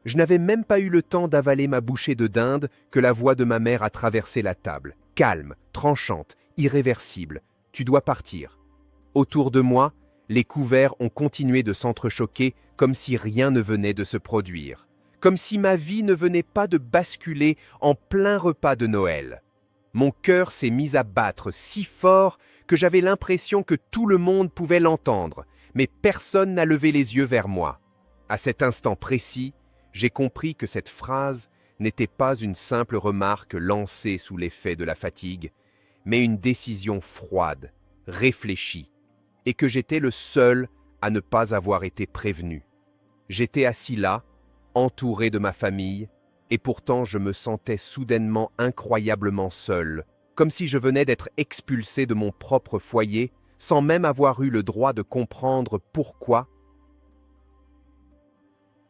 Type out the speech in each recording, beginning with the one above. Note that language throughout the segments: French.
Je n'avais même pas eu le temps d'avaler ma bouchée de dinde que la voix de ma mère a traversé la table. Calme, tranchante, irréversible. Tu dois partir. Autour de moi, les couverts ont continué de s'entrechoquer comme si rien ne venait de se produire. Comme si ma vie ne venait pas de basculer en plein repas de Noël. Mon cœur s'est mis à battre si fort que j'avais l'impression que tout le monde pouvait l'entendre, mais personne n'a levé les yeux vers moi. À cet instant précis, j'ai compris que cette phrase n'était pas une simple remarque lancée sous l'effet de la fatigue, mais une décision froide, réfléchie, et que j'étais le seul à ne pas avoir été prévenu. J'étais assis là, entouré de ma famille, et pourtant je me sentais soudainement incroyablement seul, comme si je venais d'être expulsé de mon propre foyer, sans même avoir eu le droit de comprendre pourquoi.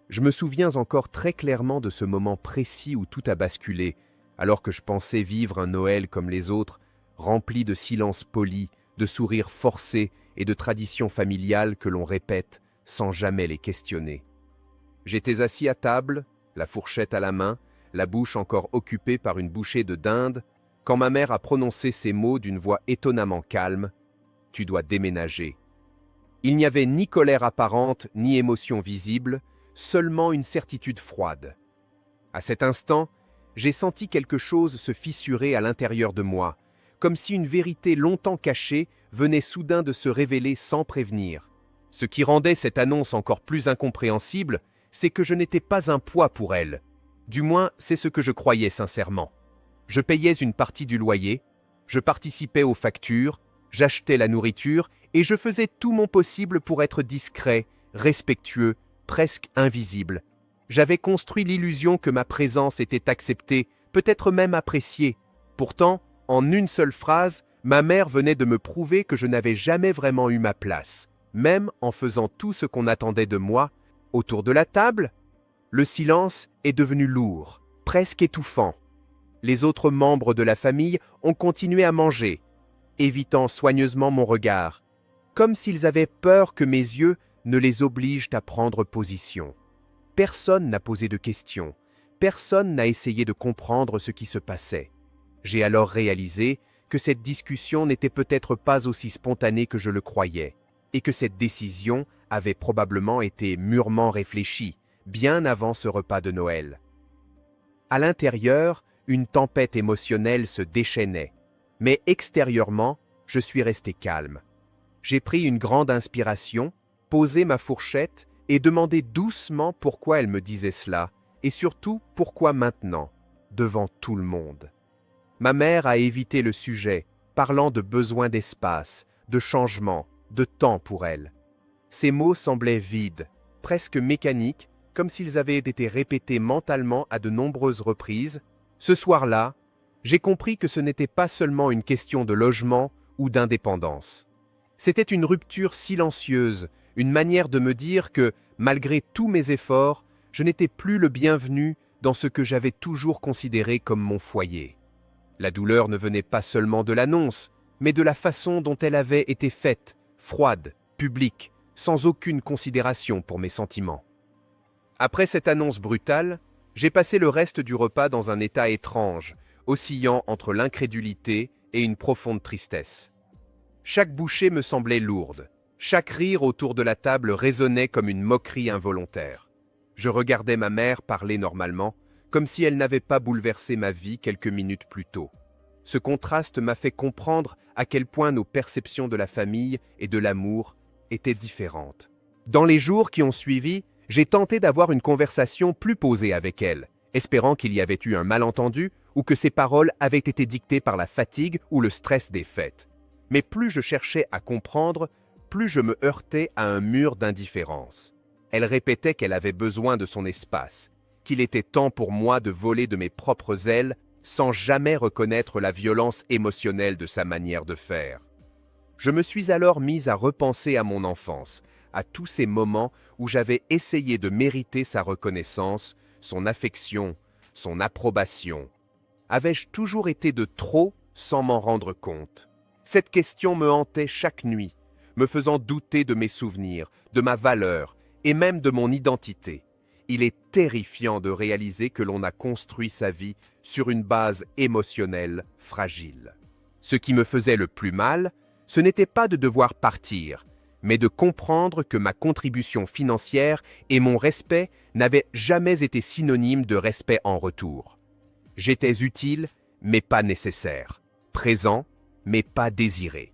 Je me souviens encore très clairement de ce moment précis où tout a basculé, alors que je pensais vivre un Noël comme les autres, rempli de silence poli, de sourires forcés et de traditions familiales que l'on répète sans jamais les questionner. J'étais assis à table, la fourchette à la main, la bouche encore occupée par une bouchée de dinde, quand ma mère a prononcé ces mots d'une voix étonnamment calme. « Tu dois déménager ». Il n'y avait ni colère apparente, ni émotion visible, seulement une certitude froide. À cet instant, j'ai senti quelque chose se fissurer à l'intérieur de moi, comme si une vérité longtemps cachée venait soudain de se révéler sans prévenir. Ce qui rendait cette annonce encore plus incompréhensible, c'est que je n'étais pas un poids pour elle. Du moins, c'est ce que je croyais sincèrement. Je payais une partie du loyer, je participais aux factures, j'achetais la nourriture et je faisais tout mon possible pour être discret, respectueux, presque invisible. J'avais construit l'illusion que ma présence était acceptée, peut-être même appréciée. Pourtant, en une seule phrase, ma mère venait de me prouver que je n'avais jamais vraiment eu ma place, même en faisant tout ce qu'on attendait de moi. Autour de la table, le silence est devenu lourd, presque étouffant. Les autres membres de la famille ont continué à manger, évitant soigneusement mon regard, comme s'ils avaient peur que mes yeux ne les obligent à prendre position. Personne n'a posé de questions, personne n'a essayé de comprendre ce qui se passait. J'ai alors réalisé que cette discussion n'était peut-être pas aussi spontanée que je le croyais, et que cette décision avait probablement été mûrement réfléchie, bien avant ce repas de Noël. À l'intérieur, une tempête émotionnelle se déchaînait, mais extérieurement, je suis resté calme. J'ai pris une grande inspiration, posé ma fourchette et demandé doucement pourquoi elle me disait cela, et surtout pourquoi maintenant, devant tout le monde. Ma mère a évité le sujet, parlant de besoin d'espace, de changement, de temps pour elle. Ces mots semblaient vides, presque mécaniques, comme s'ils avaient été répétés mentalement à de nombreuses reprises. Ce soir-là, j'ai compris que ce n'était pas seulement une question de logement ou d'indépendance. C'était une rupture silencieuse, une manière de me dire que, malgré tous mes efforts, je n'étais plus le bienvenu dans ce que j'avais toujours considéré comme mon foyer. La douleur ne venait pas seulement de l'annonce, mais de la façon dont elle avait été faite, froide, publique, sans aucune considération pour mes sentiments. Après cette annonce brutale, j'ai passé le reste du repas dans un état étrange, oscillant entre l'incrédulité et une profonde tristesse. Chaque bouchée me semblait lourde, chaque rire autour de la table résonnait comme une moquerie involontaire. Je regardais ma mère parler normalement, comme si elle n'avait pas bouleversé ma vie quelques minutes plus tôt. Ce contraste m'a fait comprendre à quel point nos perceptions de la famille et de l'amour étaient différentes. Dans les jours qui ont suivi, j'ai tenté d'avoir une conversation plus posée avec elle, espérant qu'il y avait eu un malentendu ou que ses paroles avaient été dictées par la fatigue ou le stress des fêtes. Mais plus je cherchais à comprendre, plus je me heurtais à un mur d'indifférence. Elle répétait qu'elle avait besoin de son espace, qu'il était temps pour moi de voler de mes propres ailes sans jamais reconnaître la violence émotionnelle de sa manière de faire. Je me suis alors mis à repenser à mon enfance, à tous ces moments où j'avais essayé de mériter sa reconnaissance, son affection, son approbation. Avais-je toujours été de trop sans m'en rendre compte? Cette question me hantait chaque nuit, me faisant douter de mes souvenirs, de ma valeur et même de mon identité. Il est terrifiant de réaliser que l'on a construit sa vie sur une base émotionnelle fragile. Ce qui me faisait le plus mal, ce n'était pas de devoir partir, mais de comprendre que ma contribution financière et mon respect n'avaient jamais été synonymes de respect en retour. J'étais utile, mais pas nécessaire. Présent, mais pas désiré.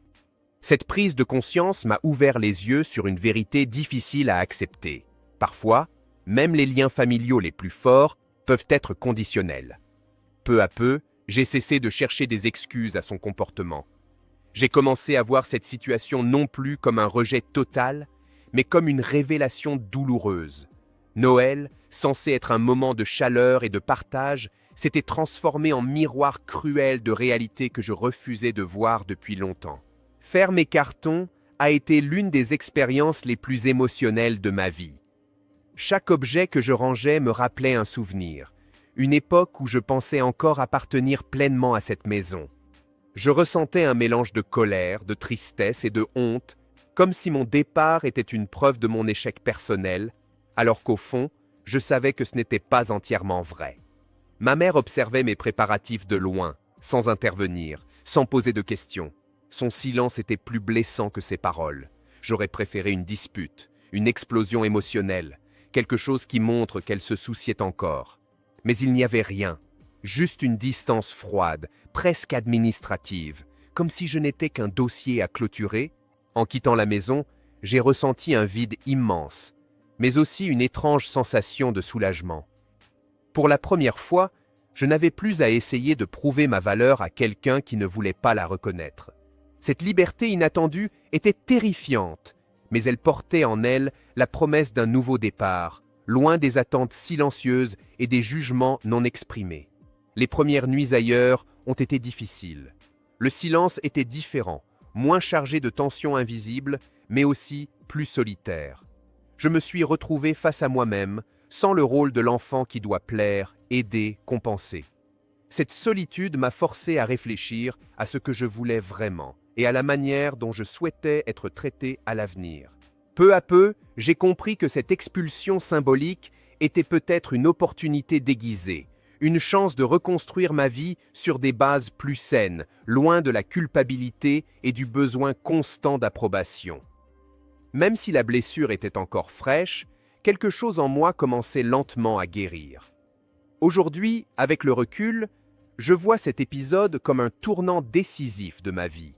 Cette prise de conscience m'a ouvert les yeux sur une vérité difficile à accepter. Parfois, même les liens familiaux les plus forts peuvent être conditionnels. Peu à peu, j'ai cessé de chercher des excuses à son comportement. J'ai commencé à voir cette situation non plus comme un rejet total, mais comme une révélation douloureuse. Noël, censé être un moment de chaleur et de partage, s'était transformé en miroir cruel de réalité que je refusais de voir depuis longtemps. Faire mes cartons a été l'une des expériences les plus émotionnelles de ma vie. Chaque objet que je rangeais me rappelait un souvenir, une époque où je pensais encore appartenir pleinement à cette maison. Je ressentais un mélange de colère, de tristesse et de honte, comme si mon départ était une preuve de mon échec personnel, alors qu'au fond, je savais que ce n'était pas entièrement vrai. Ma mère observait mes préparatifs de loin, sans intervenir, sans poser de questions. Son silence était plus blessant que ses paroles. J'aurais préféré une dispute, une explosion émotionnelle, quelque chose qui montre qu'elle se souciait encore. Mais il n'y avait rien, juste une distance froide, presque administrative, comme si je n'étais qu'un dossier à clôturer. En quittant la maison, j'ai ressenti un vide immense, mais aussi une étrange sensation de soulagement. Pour la première fois, je n'avais plus à essayer de prouver ma valeur à quelqu'un qui ne voulait pas la reconnaître. Cette liberté inattendue était terrifiante, mais elle portait en elle la promesse d'un nouveau départ, loin des attentes silencieuses et des jugements non exprimés. Les premières nuits ailleurs ont été difficiles. Le silence était différent, moins chargé de tensions invisibles, mais aussi plus solitaire. Je me suis retrouvé face à moi-même, sans le rôle de l'enfant qui doit plaire, aider, compenser. Cette solitude m'a forcé à réfléchir à ce que je voulais vraiment et à la manière dont je souhaitais être traité à l'avenir. Peu à peu, j'ai compris que cette expulsion symbolique était peut-être une opportunité déguisée, une chance de reconstruire ma vie sur des bases plus saines, loin de la culpabilité et du besoin constant d'approbation. Même si la blessure était encore fraîche, quelque chose en moi commençait lentement à guérir. Aujourd'hui, avec le recul, je vois cet épisode comme un tournant décisif de ma vie.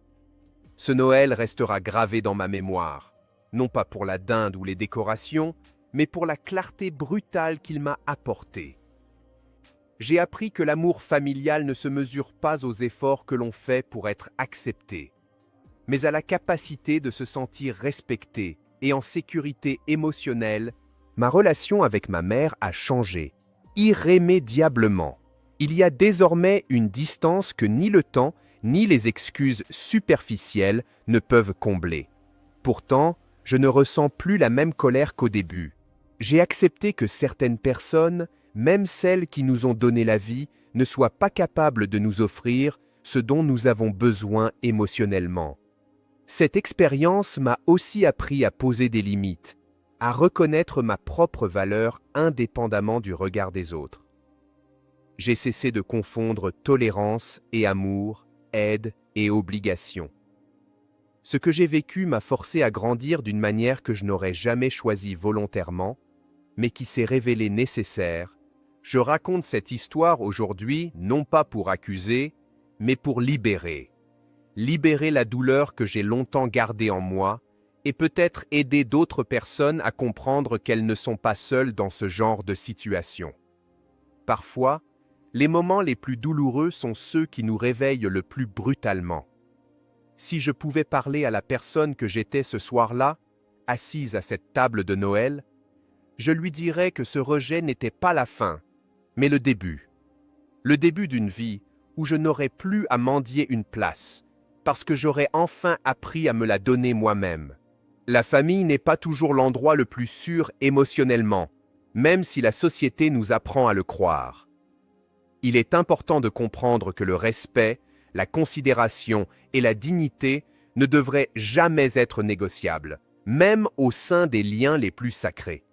Ce Noël restera gravé dans ma mémoire, non pas pour la dinde ou les décorations, mais pour la clarté brutale qu'il m'a apportée. J'ai appris que l'amour familial ne se mesure pas aux efforts que l'on fait pour être accepté, mais à la capacité de se sentir respecté et en sécurité émotionnelle. Ma relation avec ma mère a changé, irrémédiablement. Il y a désormais une distance que ni le temps, ni les excuses superficielles ne peuvent combler. Pourtant, je ne ressens plus la même colère qu'au début. J'ai accepté que certaines personnes, même celles qui nous ont donné la vie, ne soient pas capables de nous offrir ce dont nous avons besoin émotionnellement. Cette expérience m'a aussi appris à poser des limites, à reconnaître ma propre valeur indépendamment du regard des autres. J'ai cessé de confondre tolérance et amour, aide et obligation. Ce que j'ai vécu m'a forcé à grandir d'une manière que je n'aurais jamais choisie volontairement, mais qui s'est révélée nécessaire. Je raconte cette histoire aujourd'hui non pas pour accuser, mais pour libérer. Libérer la douleur que j'ai longtemps gardée en moi et peut-être aider d'autres personnes à comprendre qu'elles ne sont pas seules dans ce genre de situation. Parfois, les moments les plus douloureux sont ceux qui nous réveillent le plus brutalement. Si je pouvais parler à la personne que j'étais ce soir-là, assise à cette table de Noël, je lui dirais que ce rejet n'était pas la fin, mais le début. Le début d'une vie où je n'aurais plus à mendier une place, parce que j'aurais enfin appris à me la donner moi-même. La famille n'est pas toujours l'endroit le plus sûr émotionnellement, même si la société nous apprend à le croire. Il est important de comprendre que le respect, la considération et la dignité ne devraient jamais être négociables, même au sein des liens les plus sacrés.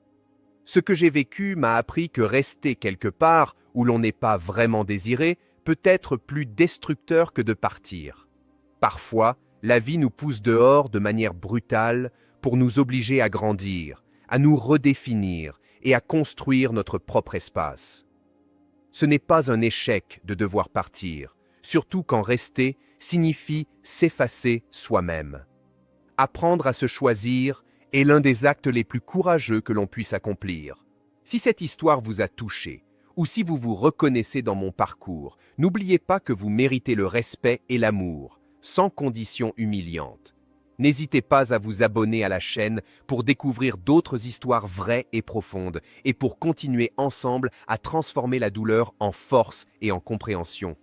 Ce que j'ai vécu m'a appris que rester quelque part où l'on n'est pas vraiment désiré peut être plus destructeur que de partir. Parfois, la vie nous pousse dehors de manière brutale pour nous obliger à grandir, à nous redéfinir et à construire notre propre espace. Ce n'est pas un échec de devoir partir, surtout quand rester signifie s'effacer soi-même. Apprendre à se choisir est l'un des actes les plus courageux que l'on puisse accomplir. Si cette histoire vous a touché, ou si vous vous reconnaissez dans mon parcours, n'oubliez pas que vous méritez le respect et l'amour, sans conditions humiliantes. N'hésitez pas à vous abonner à la chaîne pour découvrir d'autres histoires vraies et profondes, et pour continuer ensemble à transformer la douleur en force et en compréhension.